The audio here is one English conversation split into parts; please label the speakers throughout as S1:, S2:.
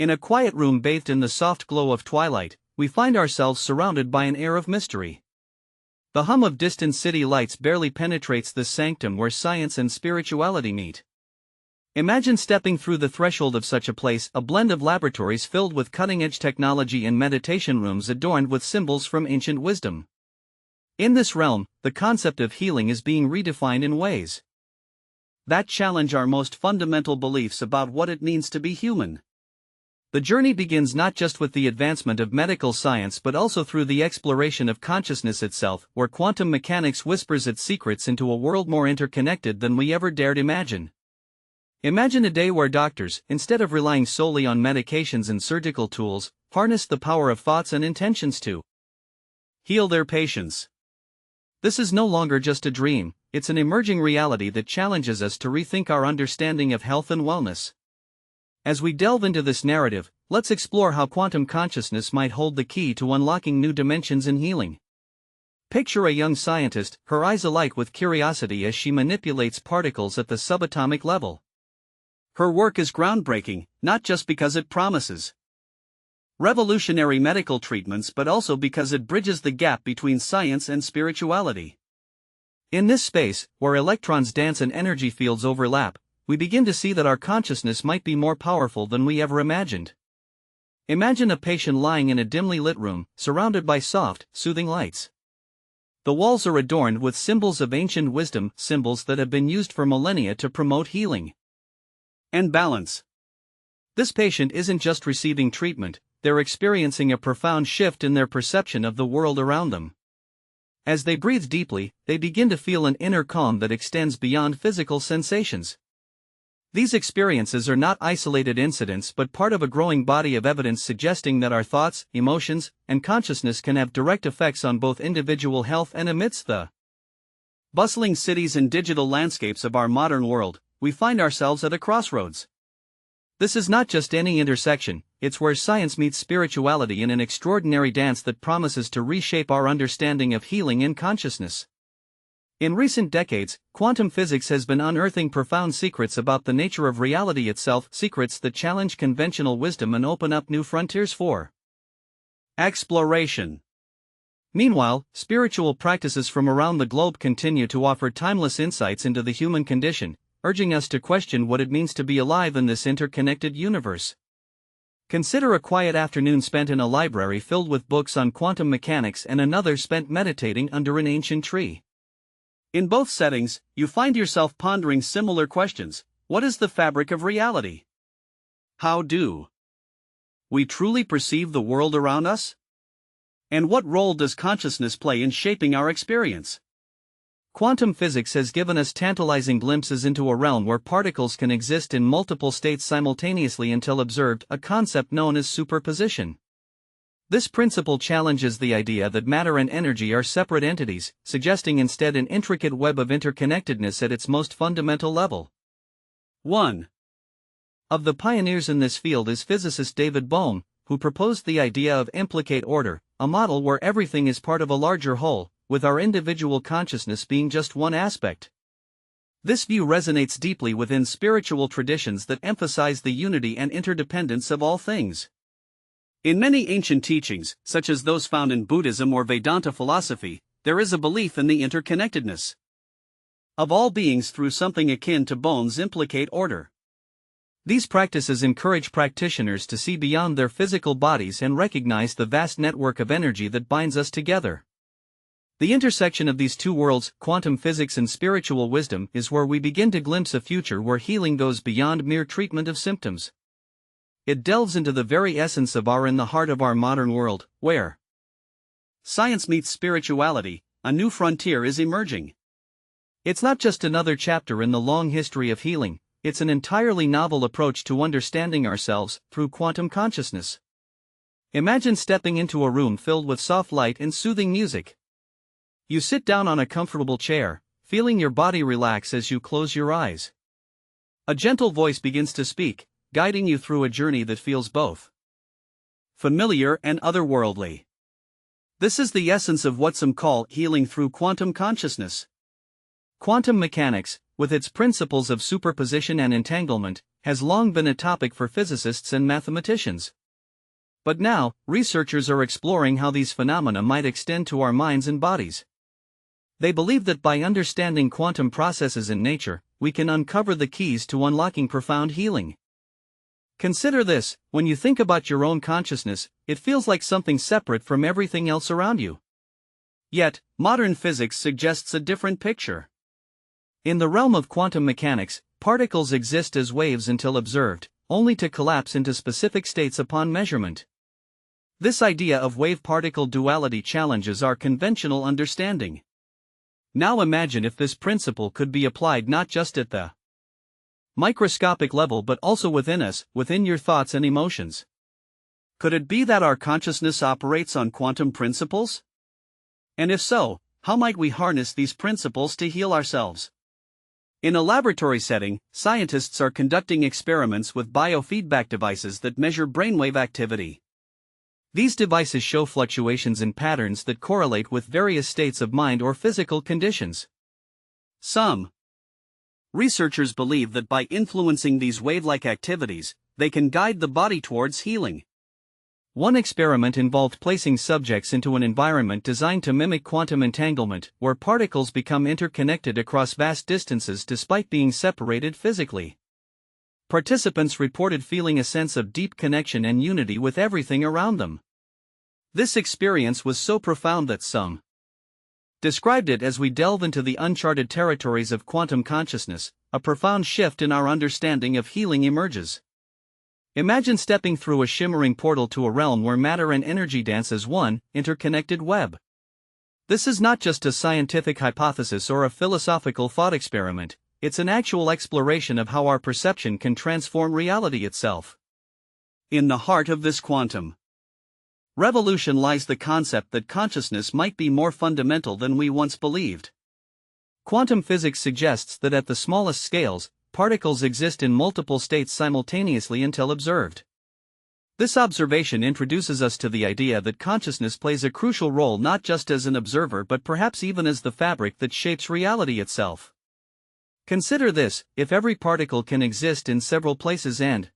S1: In a quiet room bathed in the soft glow of twilight, we find ourselves surrounded by an air of mystery. The hum of distant city lights barely penetrates the sanctum where science and spirituality meet. Imagine stepping through the threshold of such a place, a blend of laboratories filled with cutting-edge technology and meditation rooms adorned with symbols from ancient wisdom. In this realm, the concept of healing is being redefined in ways that challenge our most fundamental beliefs about what it means to be human. The journey begins not just with the advancement of medical science but also through the exploration of consciousness itself, where quantum mechanics whispers its secrets into a world more interconnected than we ever dared imagine. Imagine a day where doctors, instead of relying solely on medications and surgical tools, harness the power of thoughts and intentions to heal their patients. This is no longer just a dream, it's an emerging reality that challenges us to rethink our understanding of health and wellness. As we delve into this narrative, let's explore how quantum consciousness might hold the key to unlocking new dimensions in healing. Picture a young scientist, her eyes alight with curiosity as she manipulates particles at the subatomic level. Her work is groundbreaking, not just because it promises revolutionary medical treatments but also because it bridges the gap between science and spirituality. In this space, where electrons dance and energy fields overlap, we begin to see that our consciousness might be more powerful than we ever imagined. Imagine a patient lying in a dimly lit room, surrounded by soft, soothing lights. The walls are adorned with symbols of ancient wisdom, symbols that have been used for millennia to promote healing and balance. This patient isn't just receiving treatment, they're experiencing a profound shift in their perception of the world around them. As they breathe deeply, they begin to feel an inner calm that extends beyond physical sensations. These experiences are not isolated incidents but part of a growing body of evidence suggesting that our thoughts, emotions, and consciousness can have direct effects on both individual health and amidst the bustling cities and digital landscapes of our modern world, we find ourselves at a crossroads. This is not just any intersection, it's where science meets spirituality in an extraordinary dance that promises to reshape our understanding of healing and consciousness. In recent decades, quantum physics has been unearthing profound secrets about the nature of reality itself, secrets that challenge conventional wisdom and open up new frontiers for exploration. Meanwhile, spiritual practices from around the globe continue to offer timeless insights into the human condition, urging us to question what it means to be alive in this interconnected universe. Consider a quiet afternoon spent in a library filled with books on quantum mechanics and another spent meditating under an ancient tree. In both settings, you find yourself pondering similar questions. What is the fabric of reality? How do we truly perceive the world around us? And what role does consciousness play in shaping our experience? Quantum physics has given us tantalizing glimpses into a realm where particles can exist in multiple states simultaneously until observed, a concept known as superposition. This principle challenges the idea that matter and energy are separate entities, suggesting instead an intricate web of interconnectedness at its most fundamental level. One of the pioneers in this field is physicist David Bohm, who proposed the idea of implicate order, a model where everything is part of a larger whole, with our individual consciousness being just one aspect. This view resonates deeply within spiritual traditions that emphasize the unity and interdependence of all things. In many ancient teachings, such as those found in Buddhism or Vedanta philosophy, there is a belief in the interconnectedness of all beings through something akin to Bohm's implicate order. These practices encourage practitioners to see beyond their physical bodies and recognize the vast network of energy that binds us together. The intersection of these two worlds, quantum physics and spiritual wisdom, is where we begin to glimpse a future where healing goes beyond mere treatment of symptoms. It delves into the very essence of in the heart of our modern world, where science meets spirituality, a new frontier is emerging. It's not just another chapter in the long history of healing, it's an entirely novel approach to understanding ourselves through quantum consciousness. Imagine stepping into a room filled with soft light and soothing music. You sit down on a comfortable chair, feeling your body relax as you close your eyes. A gentle voice begins to speak, guiding you through a journey that feels both familiar and otherworldly. This is the essence of what some call healing through quantum consciousness. Quantum mechanics, with its principles of superposition and entanglement, has long been a topic for physicists and mathematicians. But now, researchers are exploring how these phenomena might extend to our minds and bodies. They believe that by understanding quantum processes in nature, we can uncover the keys to unlocking profound healing. Consider this: when you think about your own consciousness, it feels like something separate from everything else around you. Yet, modern physics suggests a different picture. In the realm of quantum mechanics, particles exist as waves until observed, only to collapse into specific states upon measurement. This idea of wave-particle duality challenges our conventional understanding. Now imagine if this principle could be applied not just at the microscopic level but also within us, within your thoughts and emotions. Could it be that our consciousness operates on quantum principles? And if so, how might we harness these principles to heal ourselves? In a laboratory setting, scientists are conducting experiments with biofeedback devices that measure brainwave activity. These devices show fluctuations in patterns that correlate with various states of mind or physical conditions. Some researchers believe that by influencing these wave-like activities, they can guide the body towards healing. One experiment involved placing subjects into an environment designed to mimic quantum entanglement, where particles become interconnected across vast distances despite being separated physically. Participants reported feeling a sense of deep connection and unity with everything around them. This experience was so profound that some described it as we delve into the uncharted territories of quantum consciousness, a profound shift in our understanding of healing emerges. Imagine stepping through a shimmering portal to a realm where matter and energy dance as one, interconnected web. This is not just a scientific hypothesis or a philosophical thought experiment, it's an actual exploration of how our perception can transform reality itself. In the heart of this quantum revolution lies the concept that consciousness might be more fundamental than we once believed. Quantum physics suggests that at the smallest scales, particles exist in multiple states simultaneously until observed. This observation introduces us to the idea that consciousness plays a crucial role not just as an observer but perhaps even as the fabric that shapes reality itself. Consider this: if every particle can exist in several places and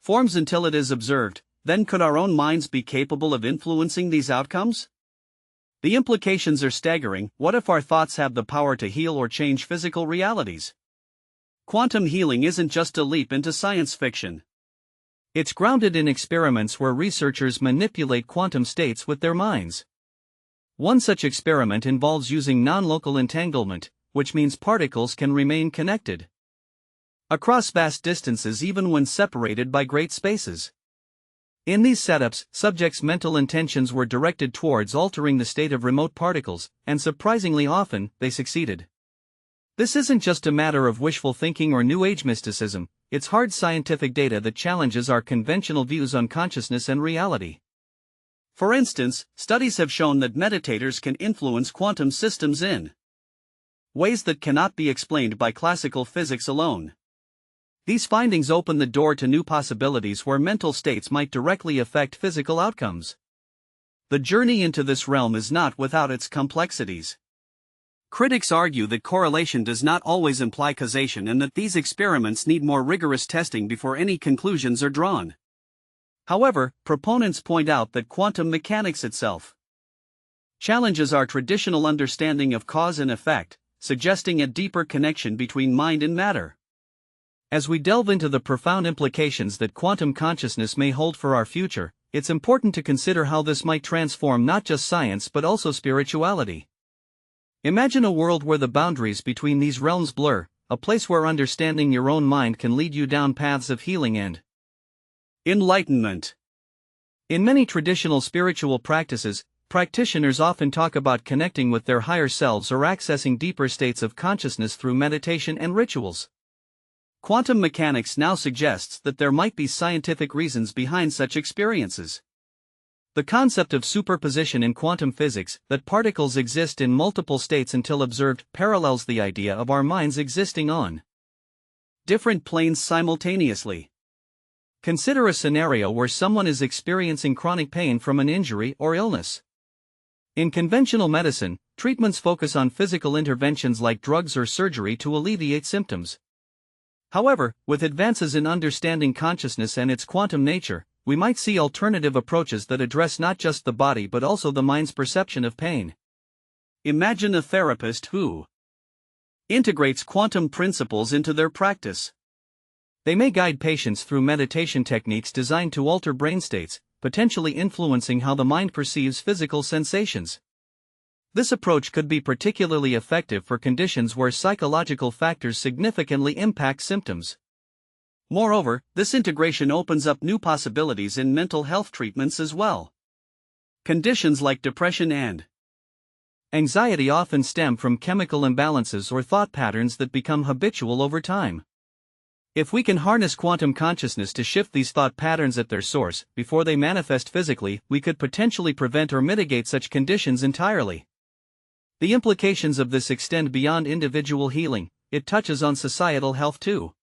S1: forms until it is observed, then could our own minds be capable of influencing these outcomes? The implications are staggering. What if our thoughts have the power to heal or change physical realities? Quantum healing isn't just a leap into science fiction. It's grounded in experiments where researchers manipulate quantum states with their minds. One such experiment involves using non-local entanglement, which means particles can remain connected across vast distances even when separated by great spaces. In these setups, subjects' mental intentions were directed towards altering the state of remote particles, and surprisingly often, they succeeded. This isn't just a matter of wishful thinking or New Age mysticism, it's hard scientific data that challenges our conventional views on consciousness and reality. For instance, studies have shown that meditators can influence quantum systems in ways that cannot be explained by classical physics alone. These findings open the door to new possibilities where mental states might directly affect physical outcomes. The journey into this realm is not without its complexities. Critics argue that correlation does not always imply causation and that these experiments need more rigorous testing before any conclusions are drawn. However, proponents point out that quantum mechanics itself challenges our traditional understanding of cause and effect, suggesting a deeper connection between mind and matter. As we delve into the profound implications that quantum consciousness may hold for our future, it's important to consider how this might transform not just science but also spirituality. Imagine a world where the boundaries between these realms blur, a place where understanding your own mind can lead you down paths of healing and enlightenment. In many traditional spiritual practices, practitioners often talk about connecting with their higher selves or accessing deeper states of consciousness through meditation and rituals. Quantum mechanics now suggests that there might be scientific reasons behind such experiences. The concept of superposition in quantum physics, that particles exist in multiple states until observed, parallels the idea of our minds existing on different planes simultaneously. Consider a scenario where someone is experiencing chronic pain from an injury or illness. In conventional medicine, treatments focus on physical interventions like drugs or surgery to alleviate symptoms. However, with advances in understanding consciousness and its quantum nature, we might see alternative approaches that address not just the body but also the mind's perception of pain. Imagine a therapist who integrates quantum principles into their practice. They may guide patients through meditation techniques designed to alter brain states, potentially influencing how the mind perceives physical sensations. This approach could be particularly effective for conditions where psychological factors significantly impact symptoms. Moreover, this integration opens up new possibilities in mental health treatments as well. Conditions like depression and anxiety often stem from chemical imbalances or thought patterns that become habitual over time. If we can harness quantum consciousness to shift these thought patterns at their source, before they manifest physically, we could potentially prevent or mitigate such conditions entirely. The implications of this extend beyond individual healing, it touches on societal health too.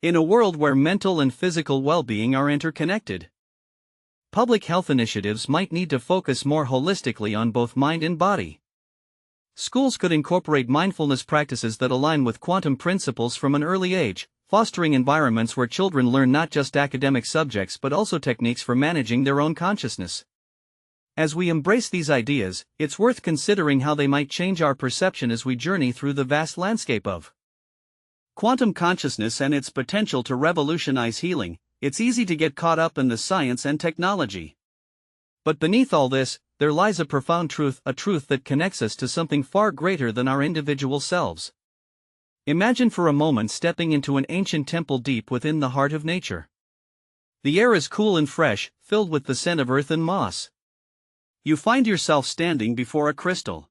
S1: In a world where mental and physical well-being are interconnected, public health initiatives might need to focus more holistically on both mind and body. Schools could incorporate mindfulness practices that align with quantum principles from an early age, fostering environments where children learn not just academic subjects but also techniques for managing their own consciousness. As we embrace these ideas, it's worth considering how they might change our perception as we journey through the vast landscape of quantum consciousness and its potential to revolutionize healing. It's easy to get caught up in the science and technology. But beneath all this, there lies a profound truth, a truth that connects us to something far greater than our individual selves. Imagine for a moment stepping into an ancient temple deep within the heart of nature. The air is cool and fresh, filled with the scent of earth and moss. You find yourself standing before a crystal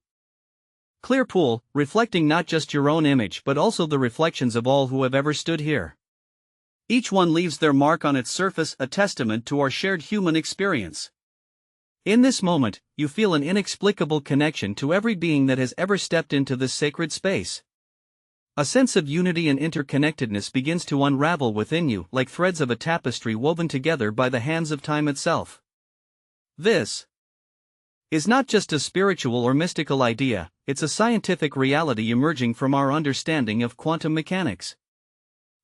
S1: clear pool, reflecting not just your own image but also the reflections of all who have ever stood here. Each one leaves their mark on its surface, a testament to our shared human experience. In this moment, you feel an inexplicable connection to every being that has ever stepped into this sacred space. A sense of unity and interconnectedness begins to unravel within you, like threads of a tapestry woven together by the hands of time itself. This is not just a spiritual or mystical idea, it's a scientific reality emerging from our understanding of quantum mechanics.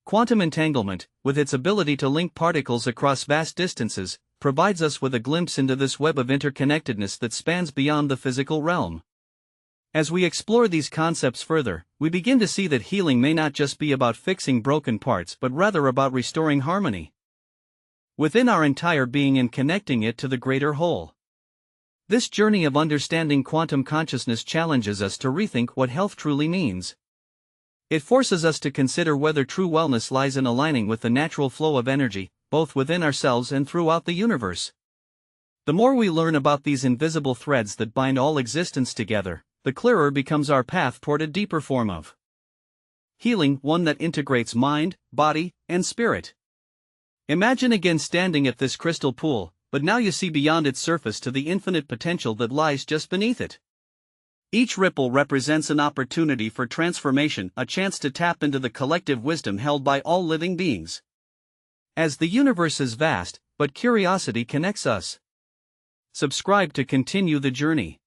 S1: Quantum entanglement, with its ability to link particles across vast distances, provides us with a glimpse into this web of interconnectedness that spans beyond the physical realm. As we explore these concepts further, we begin to see that healing may not just be about fixing broken parts but rather about restoring harmony within our entire being and connecting it to the greater whole. This journey of understanding quantum consciousness challenges us to rethink what health truly means. It forces us to consider whether true wellness lies in aligning with the natural flow of energy, both within ourselves and throughout the universe. The more we learn about these invisible threads that bind all existence together, the clearer becomes our path toward a deeper form of healing, one that integrates mind, body, and spirit. Imagine again standing at this crystal pool, but now you see beyond its surface to the infinite potential that lies just beneath it. Each ripple represents an opportunity for transformation, a chance to tap into the collective wisdom held by all living beings. As the universe is vast, but curiosity connects us. Subscribe to continue the journey.